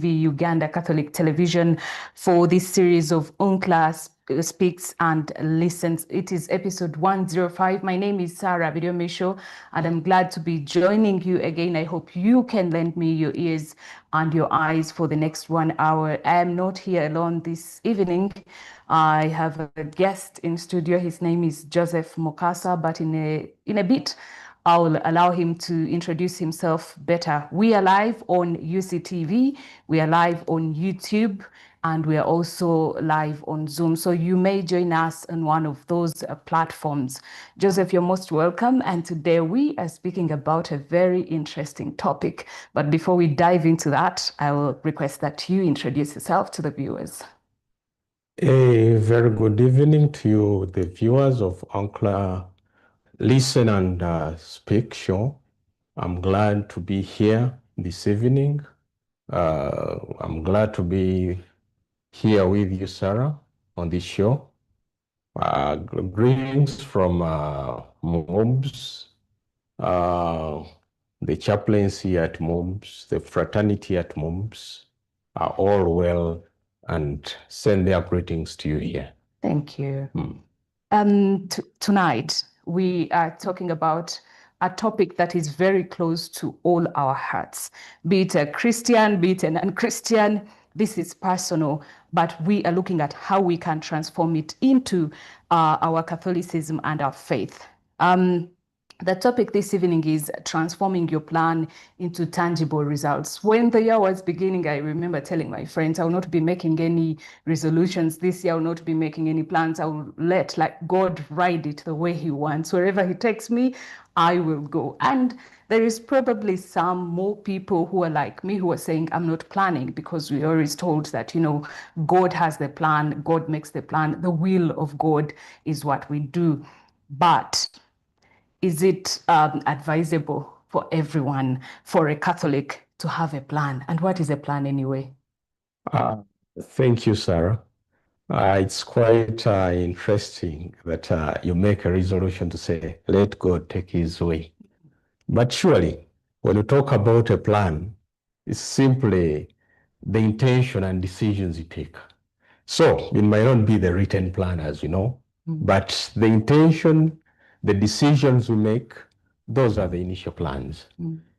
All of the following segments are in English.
Uganda Catholic Television for this series of UNCCLA Speaks and Listens. It is episode 105. My name is Sarah Bidiomesho, and I'm glad to be joining you again. I hope you can lend me your ears and your eyes for the next 1 hour. I am not here alone this evening. I have a guest in studio. His name is Joseph Mukasa, but in a bit, I'll allow him to introduce himself better. We are live on UCTV, we are live on YouTube, and we are also live on Zoom. So you may join us on one of those platforms. Joseph, you're most welcome. And today we are speaking about a very interesting topic. But before we dive into that, I will request that you introduce yourself to the viewers. A very good evening to you, the viewers of UNCCLA Listen and Speak show. I'm glad to be here this evening. I'm glad to be here with you, Sarah, on this show. Greetings from MUBS, the chaplaincy at MUBS, the fraternity at MUBS are all well and send their greetings to you here. Thank you. Tonight, we are talking about a topic that is very close to all our hearts, be it a Christian, be it an non-Christian. This is personal, but we are looking at how we can transform it into our Catholicism and our faith. The topic this evening is transforming your plan into tangible results. When the year was beginning, I remember telling my friends, I will not be making any resolutions this year. I will not be making any plans. I will let God ride it the way he wants. Wherever he takes me, I will go. And there is probably some more people who are like me, who are saying, I'm not planning, because we always told that, God has the plan, God makes the plan. The will of God is what we do. But is it advisable for everyone, for a Catholic, to have a plan? And what is a plan anyway? Thank you, Sarah. It's quite interesting that you make a resolution to say, let God take his way. But surely, when you talk about a plan, it's simply the intention and decisions you take. So it might not be the written plan, as you know, but the intention, the decisions we make, those are the initial plans.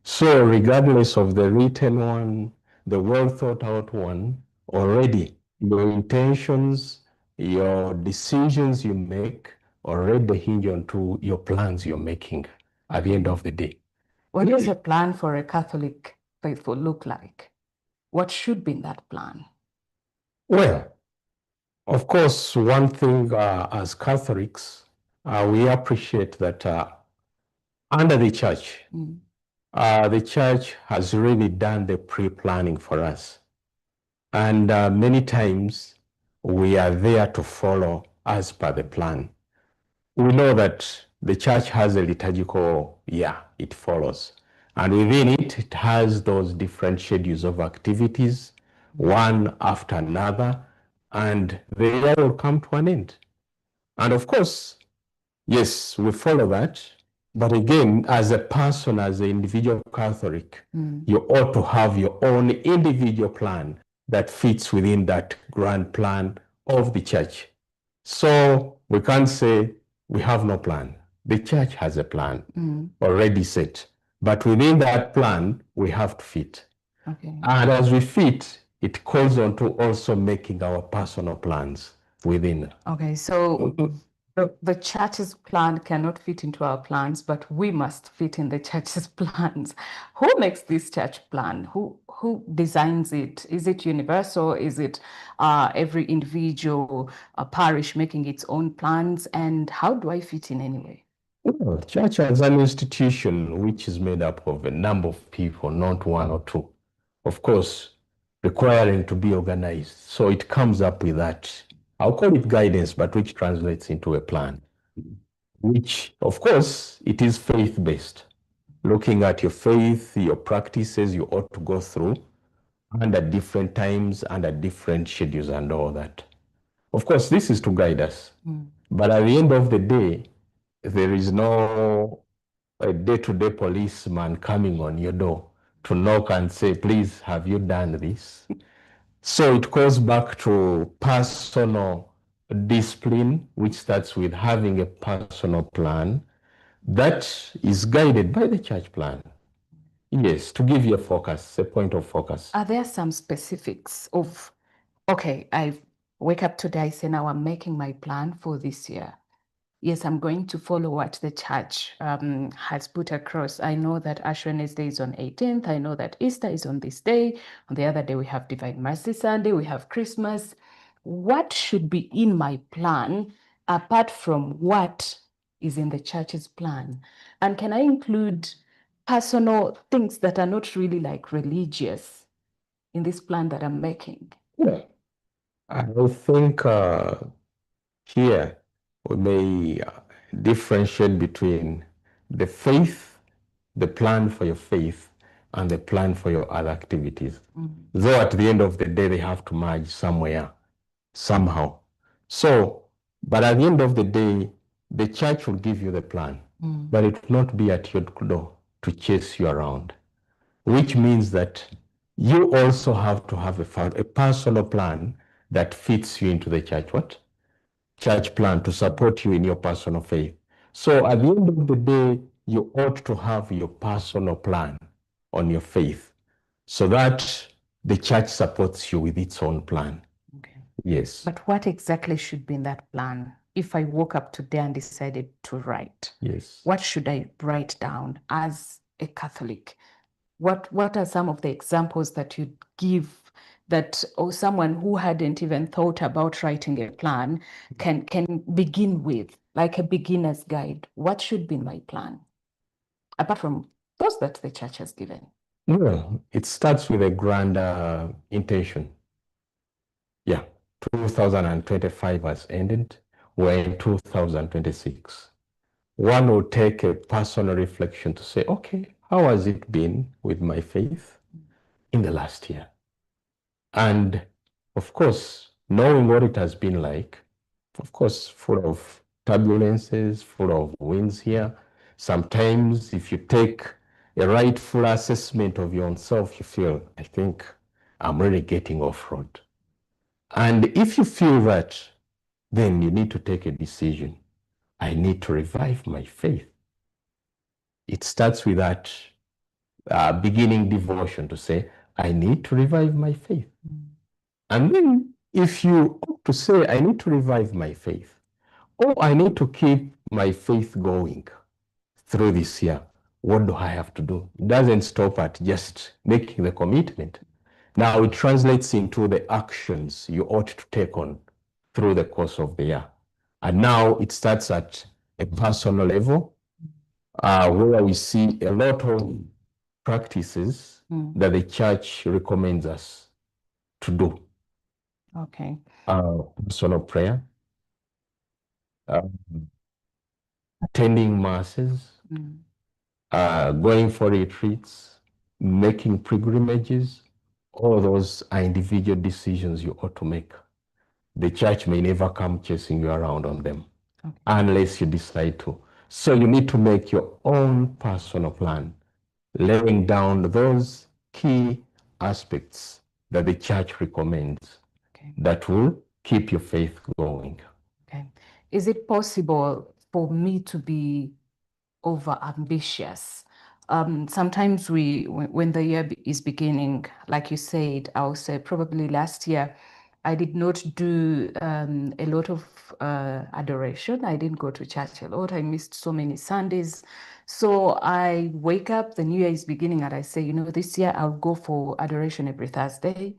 So regardless of the written one, the well thought out one, already your intentions, your decisions you make already hinge onto your plans you're making at the end of the day. What does a plan for a Catholic faithful look like? What should be in that plan? Well, of course, one thing as Catholics, we appreciate that under the church has really done the pre-planning for us. And many times we are there to follow as per the plan. We know that the church has a liturgical year it follows. And within it, it has those different schedules of activities, one after another, and the year will come to an end. And of course, yes, we follow that. But again, as a person, as an individual Catholic, you ought to have your own individual plan that fits within that grand plan of the church. So we can't say we have no plan. The church has a plan already set. But within that plan, we have to fit. Okay. And as we fit, it calls on to also making our personal plans within. Okay, so the church's plan cannot fit into our plans, but we must fit in the church's plans. Who makes this church plan? Who designs it? Is it universal? Is it every individual parish making its own plans? And how do I fit in anyway? Well, church as an institution which is made up of a number of people, not one or two, of course, requiring to be organized. So it comes up with that. I'll call it guidance, but which translates into a plan, which, of course, it is faith-based. Looking at your faith, your practices you ought to go through, and at different times, and at different schedules and all that. Of course, this is to guide us. But at the end of the day, there is no a day-to-day policeman coming on your door to knock and say, please, have you done this? So it goes back to personal discipline, which starts with having a personal plan that is guided by the church plan. Yes, to give you a focus, a point of focus. Are there some specifics of, okay, I wake up today, I say, now I'm making my plan for this year. Yes, I'm going to follow what the church has put across. I know that Ash Wednesday is on 18th. I know that Easter is on this day. On the other day, we have Divine Mercy Sunday. We have Christmas. What should be in my plan apart from what is in the church's plan? And can I include personal things that are not really like religious in this plan that I'm making? Yeah. I think here we may differentiate between the faith, the plan for your faith, and the plan for your other activities. Though at the end of the day, they have to merge somewhere, somehow. So, but at the end of the day, the church will give you the plan, but it will not be at your door to chase you around, which means that you also have to have a personal plan that fits you into the church plan to support you in your personal faith. So at the end of the day, you ought to have your personal plan on your faith so that the church supports you with its own plan. Okay. Yes. But what exactly should be in that plan? If I woke up today and decided to write, Yes. what should I write down as a Catholic? What are some of the examples that you'd give that, or someone who hadn't even thought about writing a plan can begin with, like a beginner's guide? What should be in my plan, apart from those that the church has given? Well, it starts with a grand intention. Yeah, 2025 has ended. We're in 2026. One will take a personal reflection to say, okay, how has it been with my faith in the last year? And of course, knowing what it has been like, of course, full of turbulences, full of wins here. Sometimes if you take a rightful assessment of your own self, you feel, I think I'm really getting off road. And if you feel that, then you need to take a decision. I need to revive my faith. It starts with that beginning devotion to say, I need to revive my faith. And then if you opt to say, I need to revive my faith, or I need to keep my faith going through this year, what do I have to do? It doesn't stop at just making the commitment. Now it translates into the actions you ought to take on through the course of the year. And now it starts at a personal level, where we see a lot of practices that the church recommends us to do. Okay. Personal prayer, attending masses, going for retreats, making pilgrimages. All those are individual decisions you ought to make. The church may never come chasing you around on them unless you decide to. So you need to make your own personal plan, laying down those key aspects that the church recommends that will keep your faith going. Okay. Is it possible for me to be over ambitious? Sometimes when the year is beginning, like you said, I'll say probably last year, I did not do a lot of adoration. I didn't go to church a lot. I missed so many Sundays. So I wake up, the new year is beginning, and I say, this year I'll go for adoration every Thursday.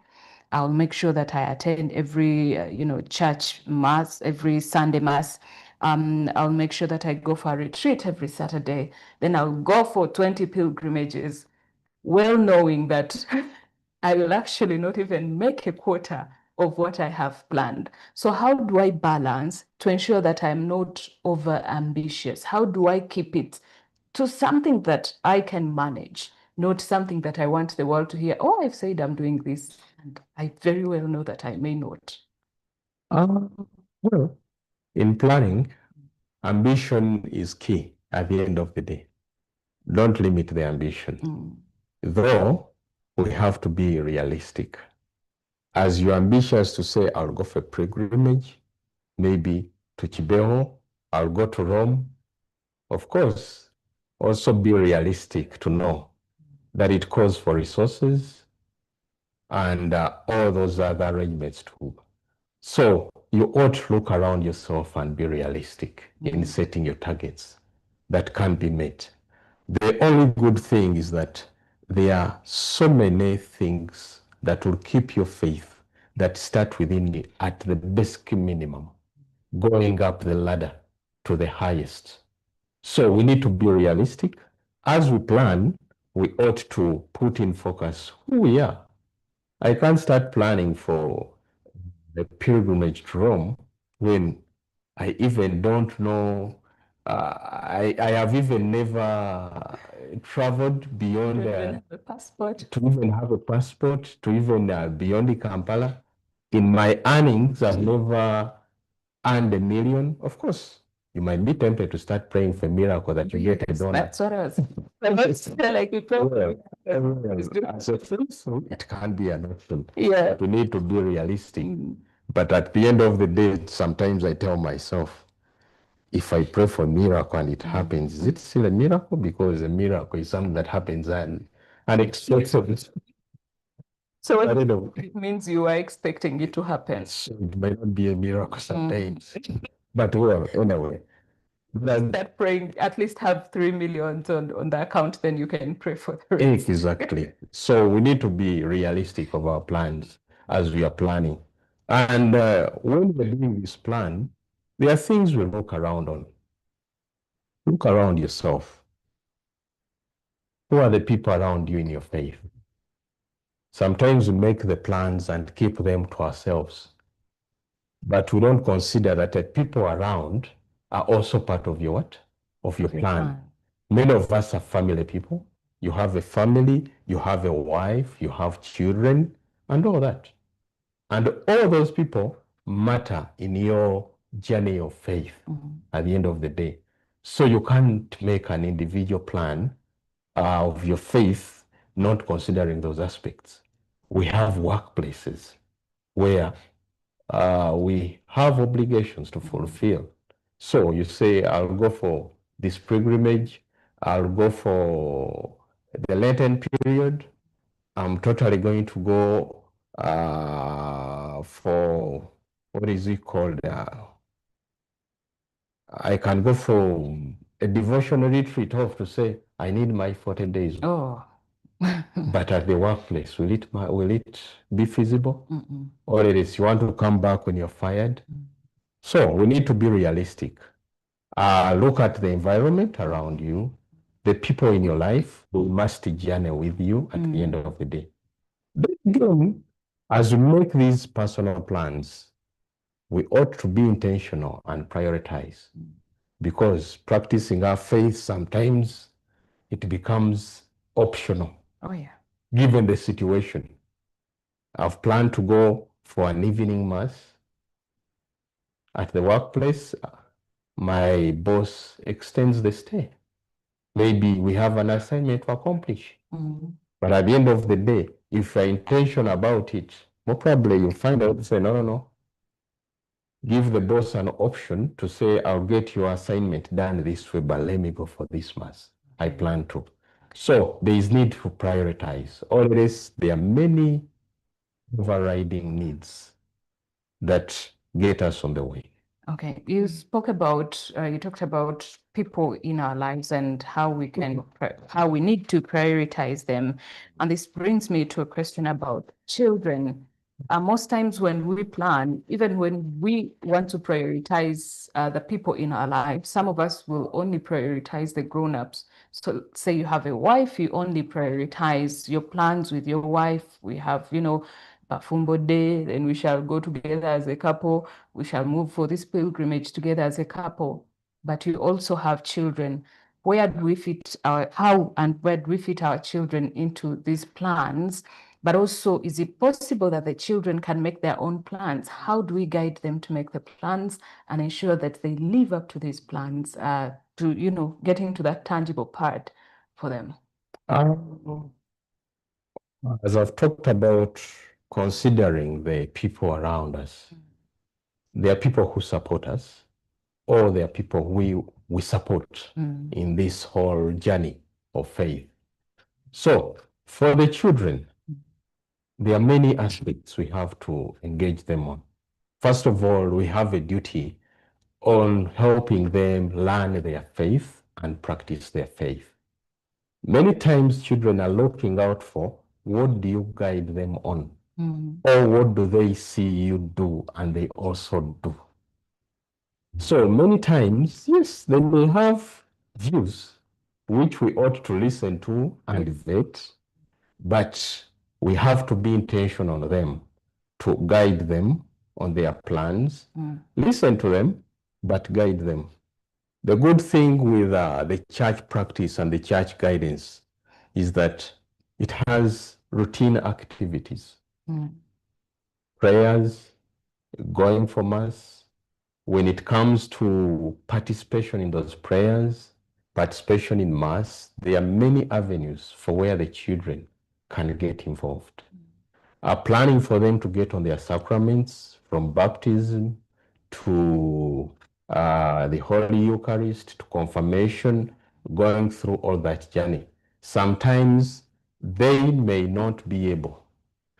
I'll make sure that I attend every, church mass, every Sunday mass. I'll make sure that I go for a retreat every Saturday. Then I'll go for 20 pilgrimages, well knowing that I will actually not even make a quarter of what I have planned. So how do I balance to ensure that I'm not over ambitious? How do I keep it to something that I can manage, not something that I want the world to hear? Oh, I've said I'm doing this, and I very well know that I may not. Well, in planning, ambition is key at the end of the day. Don't limit the ambition. though we have to be realistic. As you're ambitious to say, I'll go for a pilgrimage, maybe to Kibeho, I'll go to Rome. Of course, also be realistic to know that it calls for resources and all those other arrangements too. So you ought to look around yourself and be realistic in setting your targets that can be met. The only good thing is that there are so many things that will keep your faith that start within you at the basic minimum, going up the ladder to the highest. So we need to be realistic. As we plan, we ought to put in focus who we are. I can't start planning for the pilgrimage to Rome when I even don't know. I have even never traveled beyond a passport. to even have a passport, to even beyond Kampala. In my earnings, I've never earned $1 million. Of course, you might be tempted to start praying for a miracle that you get a donor. That's what I was like. As a first, it can be an option. Yeah. But we need to be realistic. But at the end of the day, sometimes I tell myself, if I pray for a miracle and it happens, is it still a miracle? Because a miracle is something that happens unexpectedly. So I don't know. it means you are expecting it to happen. So it might not be a miracle sometimes. But well, anyway. Start praying, at least have 3 million on the account, then you can pray for the rest. Exactly. So we need to be realistic of our plans as we are planning. And when we're doing this plan, there are things we look around on. Look around yourself. Who are the people around you in your faith? Sometimes we make the plans and keep them to ourselves, but we don't consider that the people around are also part of your what? Of your plan. Many of us are family people. You have a family, you have a wife, you have children, and all that. And all those people matter in your journey of faith at the end of the day. So you can't make an individual plan of your faith not considering those aspects. We have workplaces where we have obligations to fulfill. So you say, I'll go for this pilgrimage, I'll go for the Lenten period, I'm totally going to go for, what is it called? I can go for a devotional retreat off to say, I need my 40 days. Oh. But at the workplace, will it be feasible? Or it is you want to come back when you're fired? So we need to be realistic. Look at the environment around you, the people in your life who must journey with you at the end of the day. But again, as we make these personal plans, we ought to be intentional and prioritize, because practicing our faith sometimes it becomes optional. Oh, yeah. Given the situation. I've planned to go for an evening mass at the workplace. My boss extends the stay. Maybe we have an assignment to accomplish. But at the end of the day, if you're intentional about it, more probably you'll find out, say, no. Give the boss an option to say, I'll get your assignment done this way, but let me go for this mass. I plan to. So there is need to prioritize. Always, there are many overriding needs that get us on the way. Okay, you spoke about, you talked about people in our lives and how we can, how we need to prioritize them. And this brings me to a question about children. Most times when we plan, even when we want to prioritize the people in our lives, some of us will only prioritize the grown-ups. So say you have a wife, you only prioritize your plans with your wife. We have, Fumbo Day, then we shall go together as a couple. We shall move for this pilgrimage together as a couple. But you also have children. Where do we fit where do we fit our children into these plans? But also, is it possible that the children can make their own plans? How do we guide them to make the plans and ensure that they live up to these plans to, getting to that tangible part for them? As I've talked about, considering the people around us, there are people who support us, or there are people we support in this whole journey of faith. So for the children, there are many aspects we have to engage them on. First of all, we have a duty on helping them learn their faith and practice their faith. Many times children are looking out for what do you guide them on, or what do they see you do and they also do. So many times, yes, they may have views which we ought to listen to and vet, but we have to be intentional on them to guide them on their plans, listen to them, but guide them. The good thing with the church practice and the church guidance is that it has routine activities, prayers, going for mass. When it comes to participation in those prayers, participation in mass, there are many avenues for where the children can get involved. Planning for them to get on their sacraments, from baptism to the Holy Eucharist to confirmation, going through all that journey. Sometimes they may not be able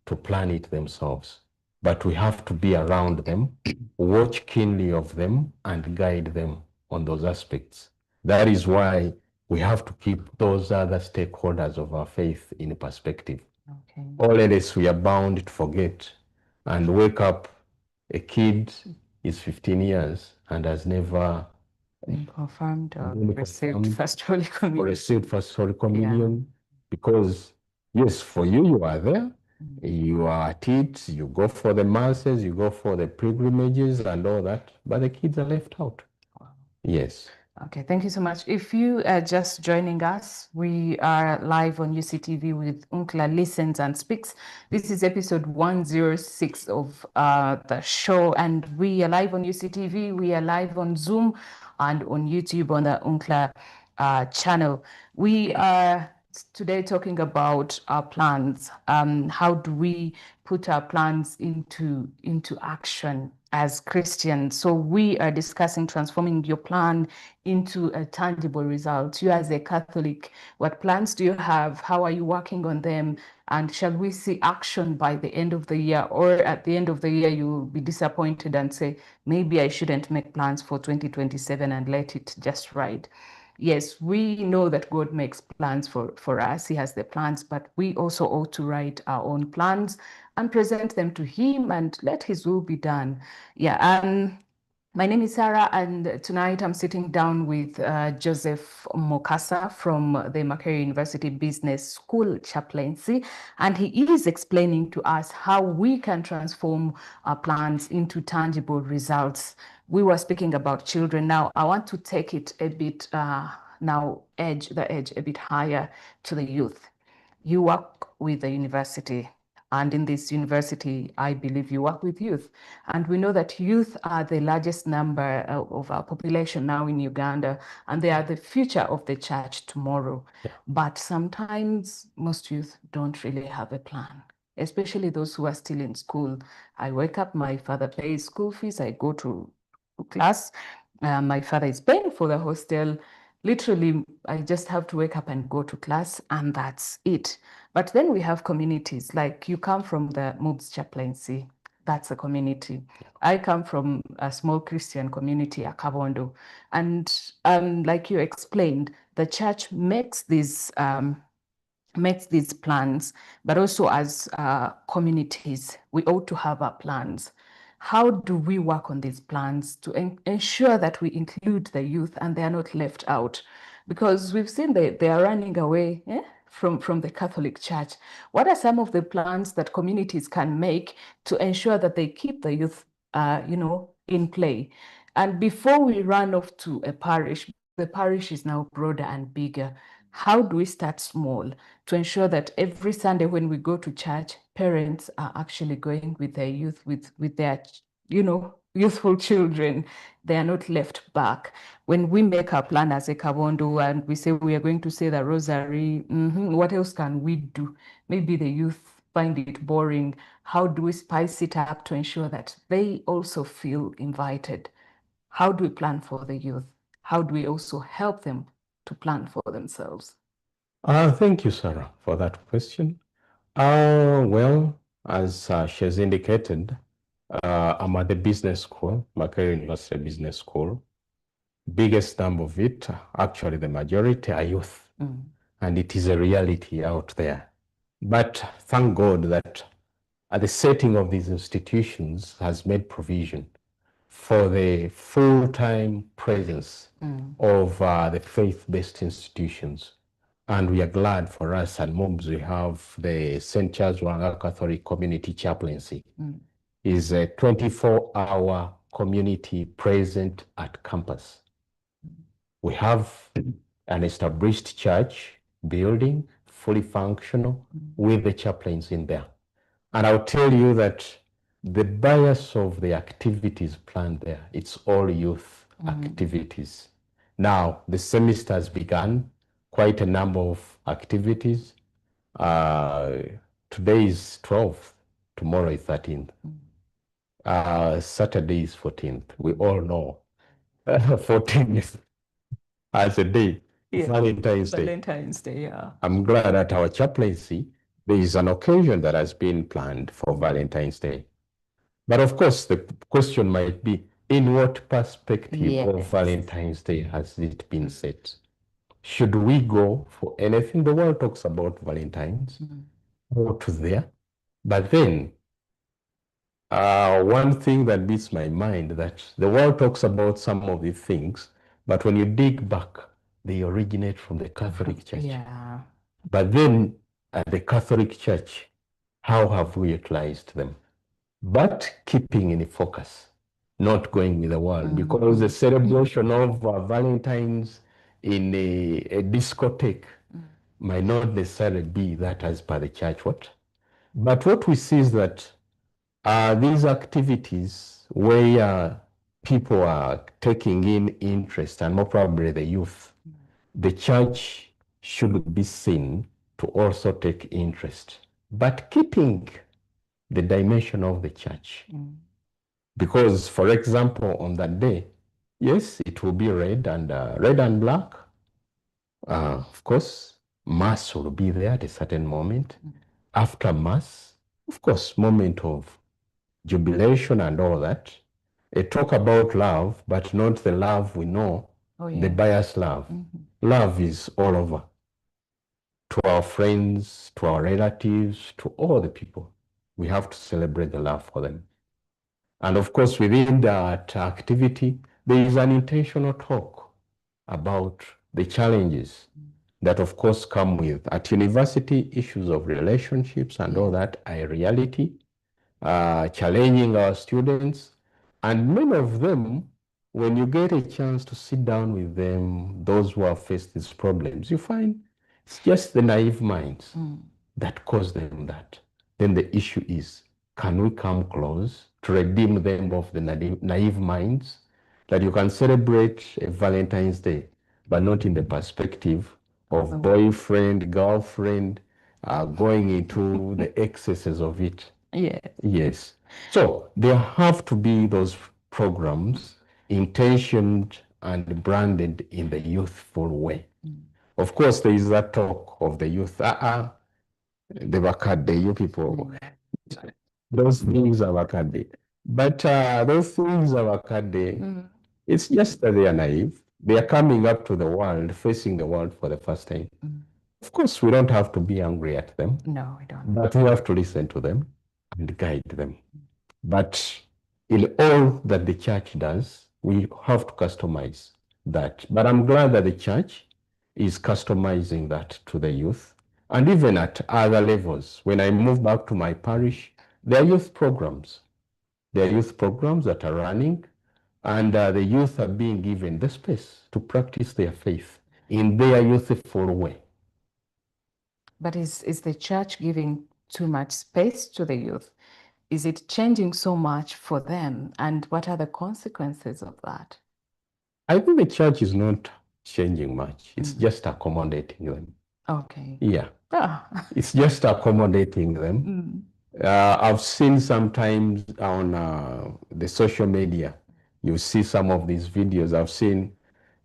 to plan it themselves, but we have to be around them, watch keenly of them, and guide them on those aspects. That is why we have to keep those other stakeholders of our faith in perspective. Okay. Or else we are bound to forget and wake up a kid is 15 years and has never been confirmed or been received confirmed First Holy Communion. or received First Holy Communion. Because yes, for you, you are there, you are at it, you go for the masses, you go for the pilgrimages and all that, but the kids are left out. Wow. Yes. Okay, thank you so much. If you are just joining us, we are live on UCTV with UNCCLA Listens and Speaks. This is episode 106 of the show, and we are live on UCTV, we are live on Zoom and on YouTube on the UNCCLA channel. We are today talking about our plans. How do we put our plans into action as Christians? So we are discussing transforming your plan into a tangible result. You as a Catholic, what plans do you have? How are you working on them? And shall we see action by the end of the year? Or at the end of the year, you'll be disappointed and say, maybe I shouldn't make plans for 2027 and let it just ride. Yes, we know that God makes plans for us. He has the plans, but we also ought to write our own plans and present them to Him and let His will be done. Yeah. My name is Sarah, and tonight I'm sitting down with Joseph Mukasa from the Makerere University Business School, Chaplaincy, and he is explaining to us how we can transform our plans into tangible results. We were speaking about children. Now, I want to take it a bit, edge a bit higher to the youth. You work with the university. And in this university, I believe you work with youth. And we know that youth are the largest number of our population now in Uganda, and they are the future of the church tomorrow. Yeah. But sometimes most youth don't really have a plan, especially those who are still in school. I wake up, my father pays school fees, I go to class. My father is paying for the hostel. Literally, I just have to wake up and go to class, and that's it. But then we have communities, like you come from the MUBS chaplaincy. That's a community. I come from a small Christian community, Akabondo. And like you explained, the church makes these plans, but also as communities, we ought to have our plans. How do we work on these plans to ensure that we include the youth and they are not left out? Because we've seen they are running away from the Catholic Church. What are some of the plans that communities can make to ensure that they keep the youth, in play? And before we run off to a parish, the parish is now broader and bigger. How do we start small to ensure that every Sunday when we go to church, parents are actually going with their youth, with their, youthful children, they are not left back. When we make our plan as a Kabondo and we say we are going to say the rosary, what else can we do? Maybe the youth find it boring. How do we spice it up to ensure that they also feel invited? How do we plan for the youth? How do we also help them to plan for themselves? Thank you, Sarah, for that question. Well, as she has indicated, I'm at the business school, Makerere University Business School. Biggest number of it, actually the majority, are youth. And it is a reality out there. But thank God that the setting of these institutions has made provision for the full-time presence of the faith-based institutions. And we are glad for us at MUBS we have the St. Charles Wanga Catholic Community Chaplaincy. Is a 24-hour community present at campus. We have an established church building, fully functional, with the chaplains in there. And I'll tell you that the bias of the activities planned there, it's all youth activities. Now, the semester has begun, quite a number of activities. Today is 12th, tomorrow is 13th. Saturday is 14th. We all know 14th as a day, Valentine's Day. Valentine's Day, yeah. I'm glad at our chaplaincy, there is an occasion that has been planned for Valentine's Day. But of course, the question might be, in what perspective of Valentine's Day has it been set? Should we go for anything? The world talks about Valentine's, go to there. But then, one thing that beats my mind that the world talks about some of the things, but when you dig back, they originate from the Catholic Church. Yeah. But then at the Catholic Church, how have we utilized them? But keeping in focus, not going with the world, because the celebration of Valentine's in a discotheque might not necessarily be that as per the church. But what we see is that these activities where people are taking in interest, and more probably the youth, the church should be seen to also take interest, but keeping the dimension of the church. Because, for example, on that day, yes, it will be red and black. Of course, Mass will be there at a certain moment. After Mass, of course, moment of jubilation and all that. A talk about love, but not the love we know, the biased love. Love is all over. To our friends, to our relatives, to all the people. We have to celebrate the love for them. And of course, within that activity, there is an intentional talk about the challenges that, of course, come with at university, issues of relationships and all that are a reality, challenging our students. And many of them, when you get a chance to sit down with them, those who have faced these problems, you find it's just the naive minds that cause them that. Then the issue is, can we come close to redeem them of the naive minds that you can celebrate a Valentine's Day, but not in the perspective of boyfriend, girlfriend, going into the excesses of it. Yes. So there have to be those programs intentioned and branded in the youthful way. Of course, there is that talk of the youth. The Bakade, you people. Those things are Bakade. But those things are Bakade. It's just that they are naive. They are coming up to the world, facing the world for the first time. Of course, we don't have to be angry at them. No, we don't. But we have to listen to them and guide them. But in all that the church does, we have to customize that. But I'm glad that the church is customizing that to the youth. And even at other levels, when I move back to my parish, there are youth programs. There are youth programs that are running, and the youth are being given the space to practice their faith in their youthful way. But is the church giving too much space to the youth? Is it changing so much for them? And what are the consequences of that? I think the church is not changing much. It's just accommodating them. Okay. Yeah. Ah. It's just accommodating them. I've seen sometimes on the social media, you see some of these videos. I've seen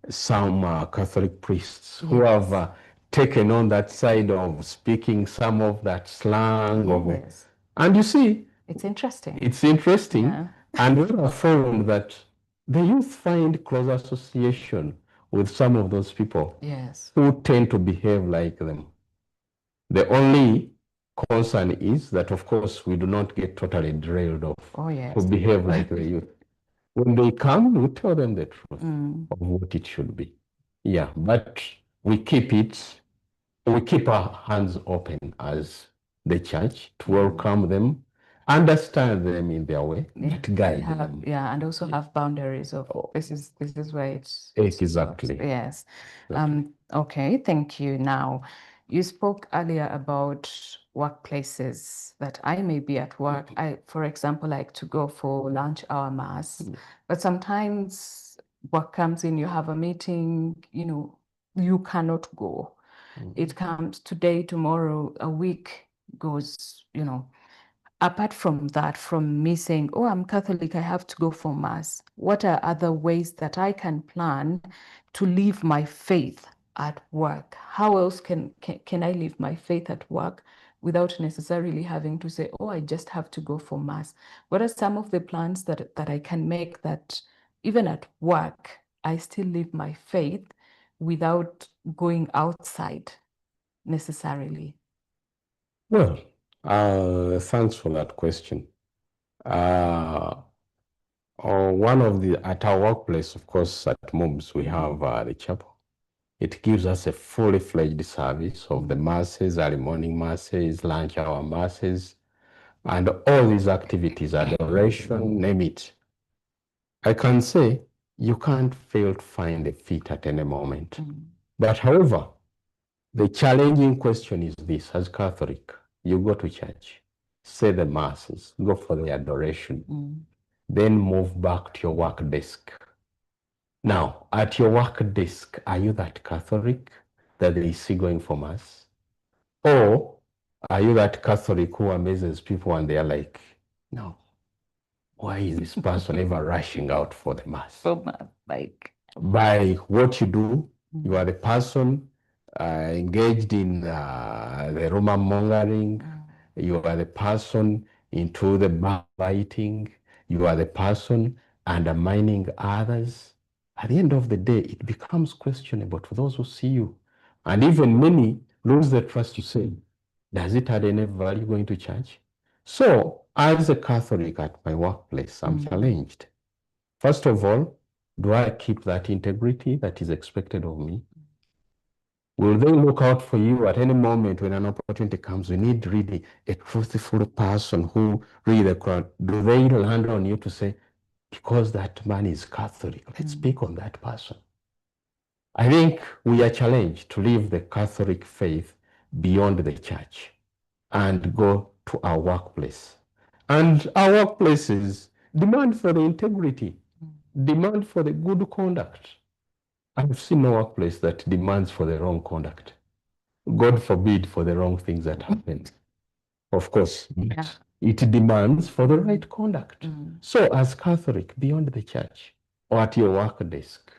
some Catholic priests who have taken on that side of speaking some of that slang. Yes. And you see, It's interesting. it's interesting. Yeah. And we have found that the youth find close association with some of those people Yes. who tend to behave like them. The only concern is that, of course, we do not get totally drilled off to behave like the youth. When they come, we tell them the truth of what it should be. Yeah, but we keep our hands open as the church to welcome them, understand them in their way, but guide them. Yeah, and also have boundaries of this is where it's exactly. Yes. Okay, thank you. Now, you spoke earlier about workplaces that I may be at work. I, for example, like to go for lunch hour mass, but sometimes work comes in, you have a meeting, you cannot go. It comes today, tomorrow, a week goes, Apart from that, from me saying, oh, I'm Catholic, I have to go for Mass, what are other ways that I can plan to live my faith at work? How else can I live my faith at work without necessarily having to say, oh, I just have to go for Mass? What are some of the plans that I can make that even at work, I still live my faith without going outside necessarily? Well, thanks for that question. At our workplace, of course, at MUBS, we have the chapel. It gives us a fully fledged service of the masses, early morning masses, lunch hour masses, and all these activities, adoration, name it. I can say you can't fail to find a fit at any moment. But however, the challenging question is this: as Catholic, you go to church, say the masses, go for the adoration, then move back to your work desk. Now, at your work desk, are you that Catholic that they see going for Mass? Or are you that Catholic who amazes people and they are like, no, why is this person ever rushing out for the Mass? By what you do, you are the person engaged in the rumor mongering, you are the person into the backbiting, you are the person undermining others. At the end of the day, it becomes questionable to those who see you. And even many lose the trust to say, does it add any value going to church? So, as a Catholic at my workplace, I'm challenged. First of all, do I keep that integrity that is expected of me? Will they look out for you at any moment when an opportunity comes? We need really a truthful person who really the crowd. Do they land on you to say, because that man is Catholic, let's speak on that person? I think we are challenged to live the Catholic faith beyond the church and go to our workplace. And our workplaces demand for the integrity, demand for the good conduct. I've seen no workplace that demands for the wrong conduct. God forbid for the wrong things that happen. Of course, it demands for the right conduct. So as Catholic, beyond the church or at your work desk,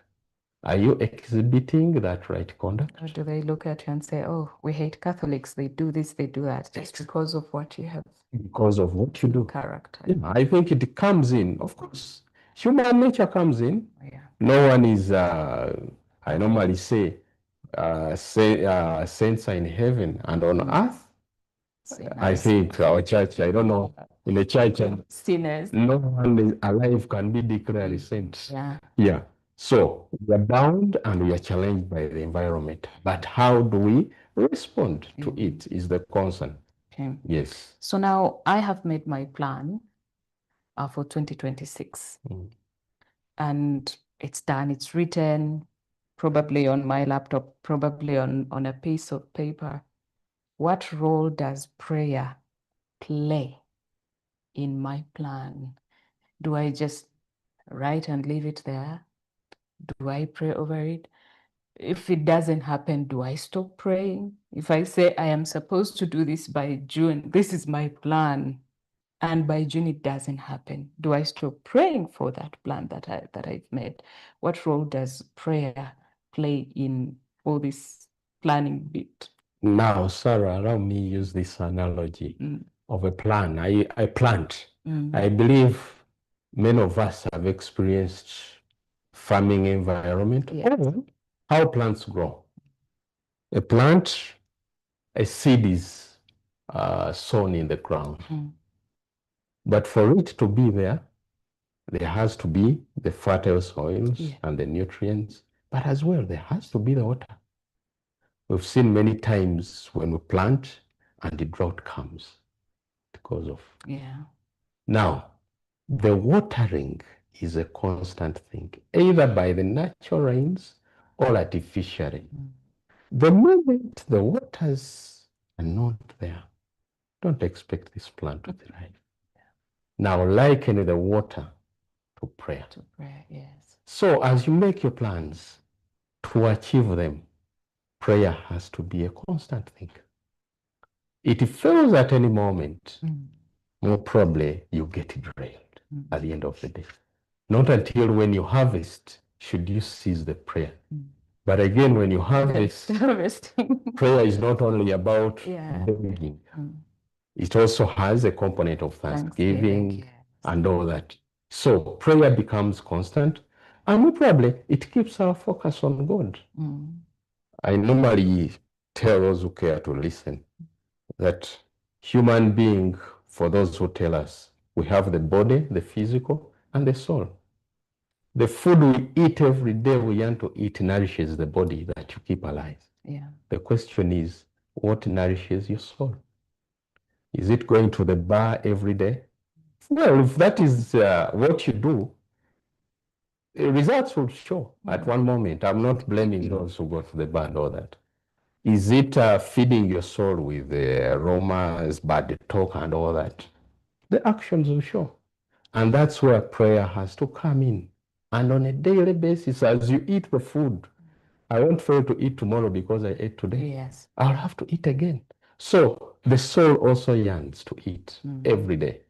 are you exhibiting that right conduct? Or do they look at you and say, oh, we hate Catholics, they do this, they do that, just because of what you have? Because of what you do. Character. Yeah, I think it comes in, of course. Human nature comes in. No one is, I normally say saints are in heaven and on earth. I think our church, I don't know, in the church, sinners, no one alive can be declared a saint. Yeah. So we are bound and we are challenged by the environment. But how do we respond to it is the concern. Okay. Yes. So now I have made my plan for 2026. And it's done, it's written, probably on my laptop, probably on a piece of paper. What role does prayer play in my plan? Do I just write and leave it there? Do I pray over it? If it doesn't happen, do I stop praying? If I say I am supposed to do this by June, this is my plan, and by June it doesn't happen, do I stop praying for that plan that I've made? What role does prayer play in all this planning bit? Now, Sarah, allow me use this analogy of a plan. I plant. I believe many of us have experienced farming environment. Yes. How plants grow. A plant, a seed is sown in the ground. But for it to be there has to be the fertile soils and the nutrients, but as well, there has to be the water. We've seen many times when we plant and the drought comes because of. Now, the watering is a constant thing, either by the natural rains or artificially. The moment the waters are not there, don't expect this plant to thrive. Now, liken the water to prayer. Yes. So as you make your plans to achieve them, prayer has to be a constant thing. It fails at any moment, more probably you get derailed at the end of the day. Not until when you harvest should you cease the prayer. But again, when you harvest, prayer is not only about begging. It also has a component of thanksgiving and all that. So prayer becomes constant, and probably it keeps our focus on God. I normally tell those who care to listen that human being, for those who tell us, we have the body, the physical, and the soul. The food we eat every day, we want to eat, nourishes the body that you keep alive. The question is, what nourishes your soul? Is it going to the bar every day? Well, if that is what you do, results will show at one moment. I'm not blaming those who go to the bar and all that. Is it feeding your soul with aromas, bad talk and all that? The actions will show. And that's where prayer has to come in. And on a daily basis, as you eat the food, I won't fail to eat tomorrow because I ate today. I'll have to eat again. So the soul also yearns to eat every day.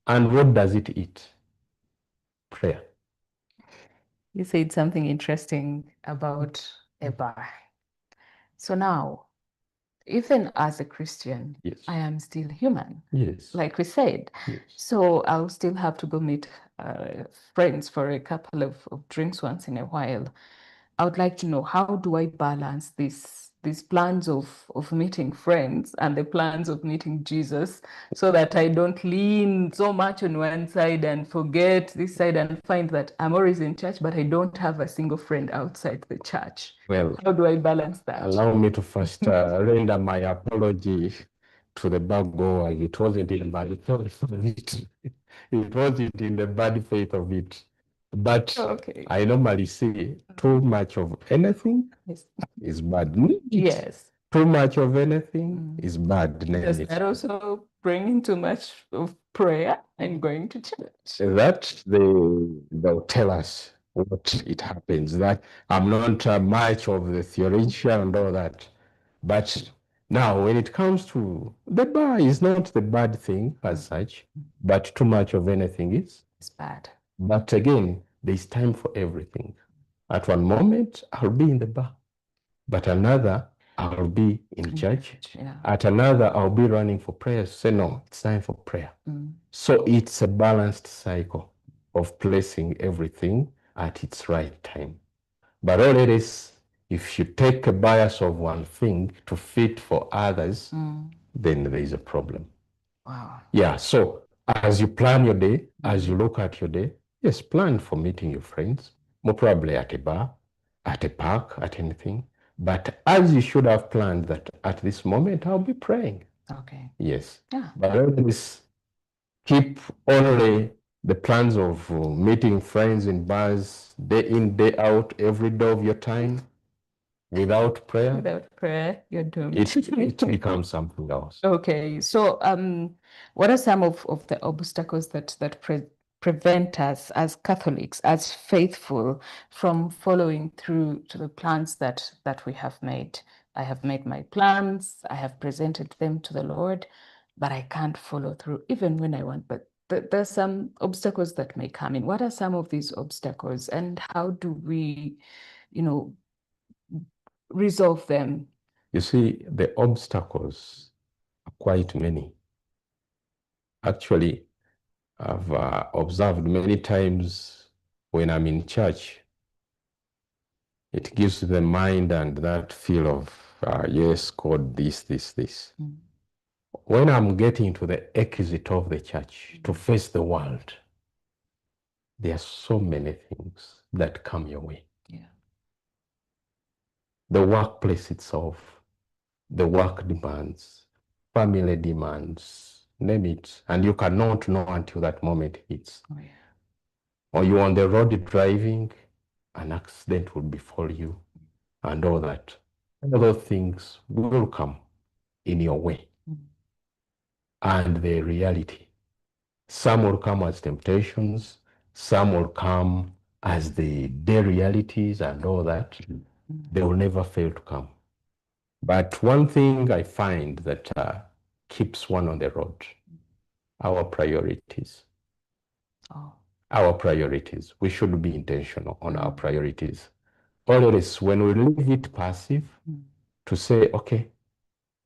And what does it eat? Prayer. You said something interesting about a bar. So now, even as a Christian, I am still human. Like we said. So I'll still have to go meet friends for a couple of drinks once in a while. I would like to know, how do I balance these plans of meeting friends and the plans of meeting Jesus, so that I don't lean so much on one side and forget this side and find that I'm always in church, but I don't have a single friend outside the church? Well, how do I balance that? Allow me to first render my apology to the bad goer. It wasn't in bad faith of it. It wasn't in the bad faith of it. But I normally say too much of anything is bad. Too much of anything is bad. Does that also bring in too much of prayer and going to church? That they'll tell us what it happens. That I'm not much of the theologian and all that. But now when it comes to the bar, is not the bad thing as such, but too much of anything is bad. But again, there's time for everything. At one moment, I'll be in the bar. But another, I'll be in church. At another, I'll be running for prayer. Say, no, it's time for prayer. So it's a balanced cycle of placing everything at its right time. But all it is, if you take a bias of one thing to fit for others, then there is a problem. Yeah, so as you plan your day, as you look at your day, yes, plan for meeting your friends, more probably at a bar, at a park, at anything. But as you should have planned that at this moment, I'll be praying. Yes. But always keep only the plans of meeting friends in bars, day in, day out, every day of your time. Without prayer, Without prayer, you're doomed. it becomes something else. Okay, so what are some of the obstacles that prevent us as Catholics, as faithful, from following through to the plans that we have made? I have made my plans, I have presented them to the Lord, but I can't follow through even when I want. But there's some obstacles that may come in. What are some of these obstacles, and how do we, resolve them? You see, the obstacles are quite many. Actually, I've observed many times when I'm in church, it gives the mind and that feel of, yes, God, this. Mm. When I'm getting to the exit of the church to face the world, there are so many things that come your way. Yeah. The workplace itself, the work demands, family demands, name it, and you cannot know until that moment hits. Oh, yeah. Or you're on the road driving, an accident will befall you, and all that. All those things will come in your way. Mm. And the reality, some will come as temptations, some will come as the day realities and all that. They will never fail to come. But one thing I find that keeps one on the road, our priorities. Oh. Our priorities. We should be intentional on our priorities. Always, when we leave it passive, to say, okay,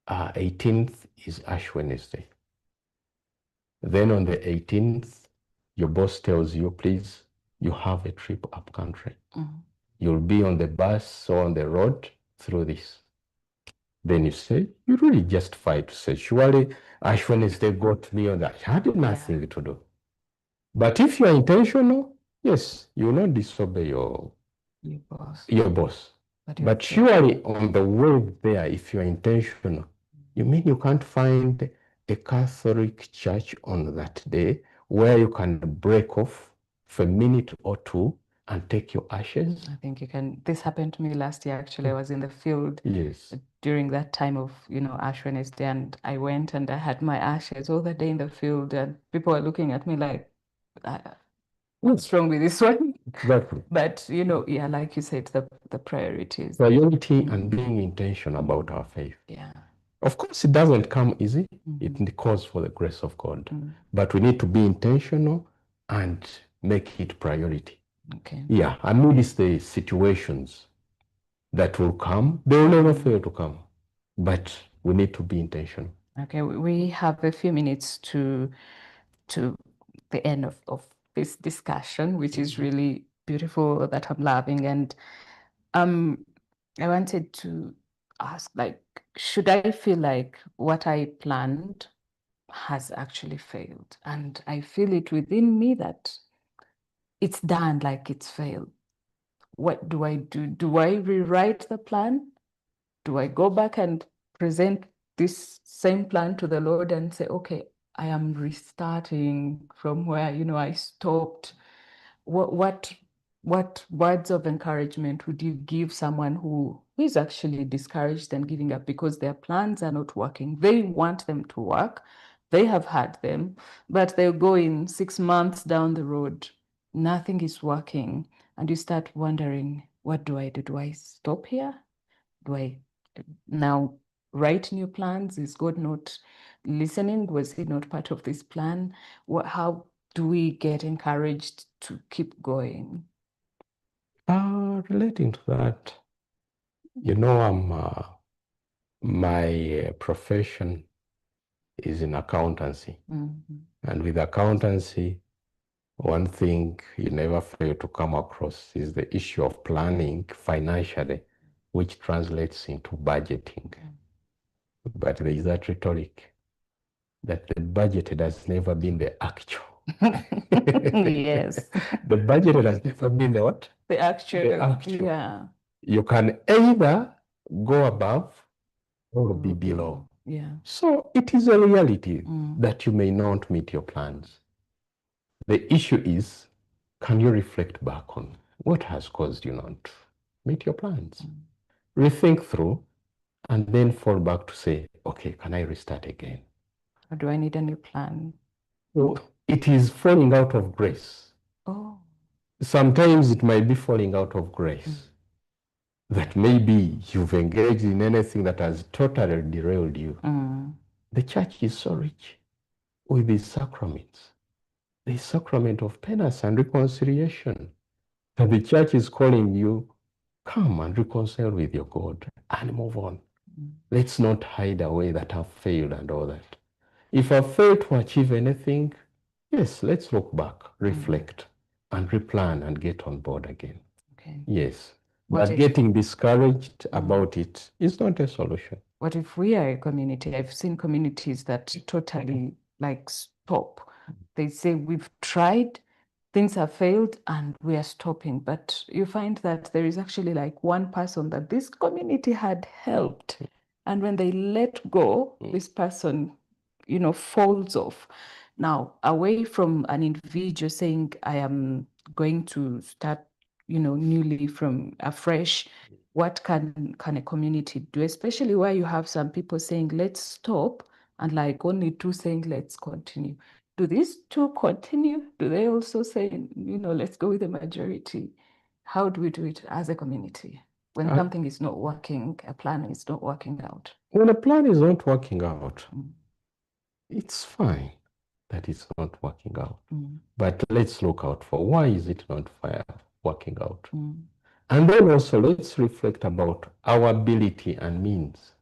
18th is Ash Wednesday. Then on the 18th, your boss tells you, please, you have a trip up country. You'll be on the bus or on the road through this. Then you say, you really justify to say, surely Ash Wednesday got me on that. I had nothing to do. But if you are intentional, yes, you will not disobey your boss. But surely on the way there, if you are intentional, you mean you can't find a Catholic church on that day where you can break off for a minute or two and take your ashes? I think you can. This happened to me last year, actually. I was in the field during that time of, Ash Wednesday, and I went and I had my ashes all the day in the field, and people were looking at me like, what's wrong with this one? Exactly. But, like you said, the priorities. Priority and being intentional about our faith. Yeah. Of course, it doesn't come easy. It calls for the grace of God. But we need to be intentional and make it priority. Okay. Yeah, amidst the situations that will come, they will never fail to come. But we need to be intentional. Okay, we have a few minutes to the end of this discussion, which is really beautiful, that I'm loving. And I wanted to ask, like, should I feel like what I planned has actually failed? And I feel it within me that it's done, like it's failed. What do I do? Do I rewrite the plan? Do I go back and present this same plan to the Lord and say, okay, I am restarting from where, I stopped? What words of encouragement would you give someone who is actually discouraged and giving up because their plans are not working? They want them to work. They have had them, but they're going 6 months down the road. Nothing is working. And you start wondering, what do I do? Do I stop here? Do I now write new plans? Is God not listening? Was he not part of this plan? How do we get encouraged to keep going? Relating to that, my profession is in accountancy. And with accountancy, one thing you never fail to come across is the issue of planning financially, which translates into budgeting. But there is that rhetoric that the budget has never been the actual. Yes. The budget has never been the what? The actual. The actual. Yeah. You can either go above or be below. Yeah. So it is a reality that you may not meet your plans. The issue is, can you reflect back on what has caused you not to meet your plans? rethink through, and then fall back to say, okay, can I restart again? Or do I need a new plan? So it is falling out of grace. Oh. Sometimes it might be falling out of grace. That maybe you've engaged in anything that has totally derailed you. The church is so rich with these sacraments. The sacrament of penance and reconciliation. And the church is calling you, come and reconcile with your God and move on. Let's not hide away that I've failed and all that. If I've failed to achieve anything, yes, let's look back, reflect, and replan and get on board again. Okay. Yes. But getting discouraged about it is not a solution. What if we are a community? I've seen communities that totally like stop. They say we've tried, things have failed, and we are stopping. But you find that there is actually like one person that this community had helped. And when they let go, this person, falls off. Now, away from an individual saying, I am going to start, newly from afresh, what can a community do, especially where you have some people saying, let's stop, and like only two saying, let's continue. Do these two continue? Do they also say, let's go with the majority? How do we do it as a community when something is not working, a plan is not working out? When a plan is not working out, it's fine that it's not working out. But let's look out for why is it not working out? And then also let's reflect about our ability and means.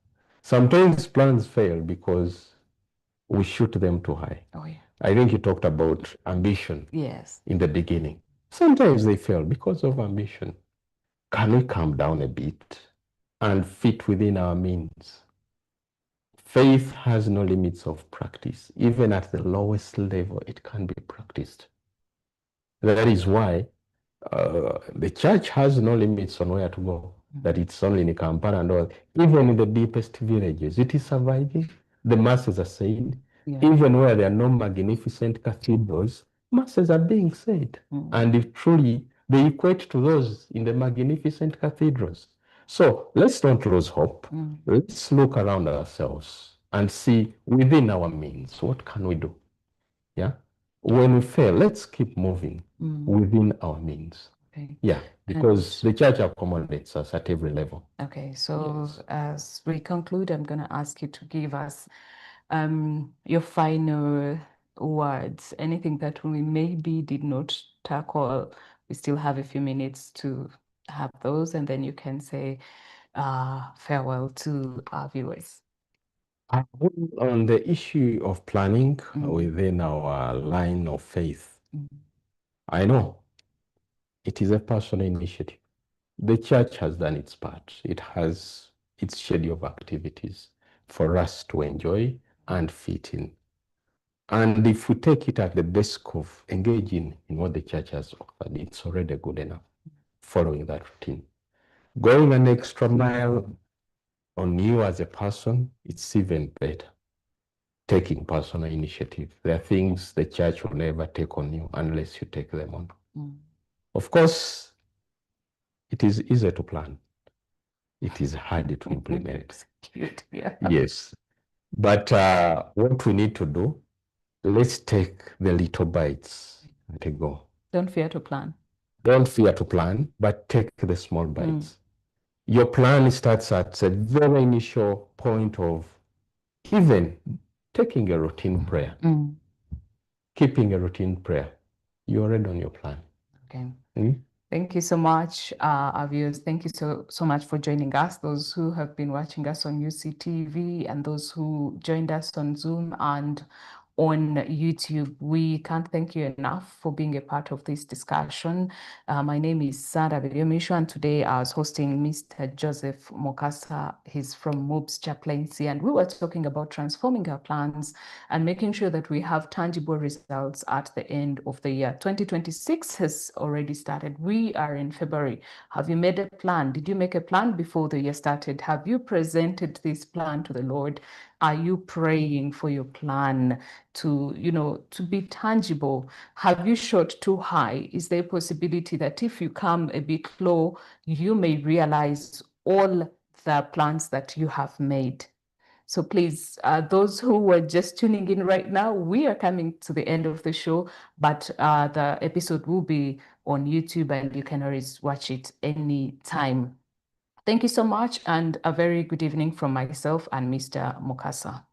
Sometimes plans fail because we shoot them too high. Oh, yeah. I think you talked about ambition in the beginning. Sometimes they fail because of ambition. Can we calm down a bit and fit within our means? Faith has no limits of practice. Even at the lowest level, it can be practiced. That is why the church has no limits on where to go, that it's only in Kampala and all. Even in the deepest villages, it is surviving. The masses are said. Even where there are no magnificent cathedrals, masses are being said. And if truly they equate to those in the magnificent cathedrals. So let's not lose hope. Let's look around ourselves and see within our means, what can we do? Yeah. When we fail, let's keep moving within our means. Okay. Yeah, because the church accommodates us at every level. Okay, so as we conclude, I'm going to ask you to give us your final words, anything that we maybe did not tackle. We still have a few minutes to have those, and then you can say farewell to our viewers. On the issue of planning within our line of faith, I know it is a personal initiative. The church has done its part. It has its schedule of activities for us to enjoy and fit in. And if we take it at the basic of engaging in what the church has offered, it's already good enough following that routine. Going an extra mile on you as a person, it's even better. Taking personal initiative. There are things the church will never take on you unless you take them on. Of course, it is easy to plan. It is hard to implement. Yes. But what we need to do, let's take the little bites and go. Don't fear to plan. Don't fear to plan, but take the small bites. Your plan starts at a very initial point of even taking a routine prayer, keeping a routine prayer. You're already on your plan. Okay. Thank you so much, our viewers. Thank you so much for joining us, those who have been watching us on UCTV and those who joined us on Zoom and on YouTube. We can't thank you enough for being a part of this discussion. My name is Sandra Viliomisho, and today I was hosting Mr. Joseph Mukasa. He's from MUBS Chaplaincy, and we were talking about transforming our plans and making sure that we have tangible results at the end of the year. 2026 has already started. We are in February. Have you made a plan? Did you make a plan before the year started? Have you presented this plan to the Lord? Are you praying for your plan to be tangible? Have you shot too high? Is there a possibility that if you come a bit low, you may realize all the plans that you have made. So please, those who were just tuning in right now, we are coming to the end of the show, but the episode will be on YouTube and you can always watch it anytime. Thank you so much, and a very good evening from myself and Mr. Mukasa.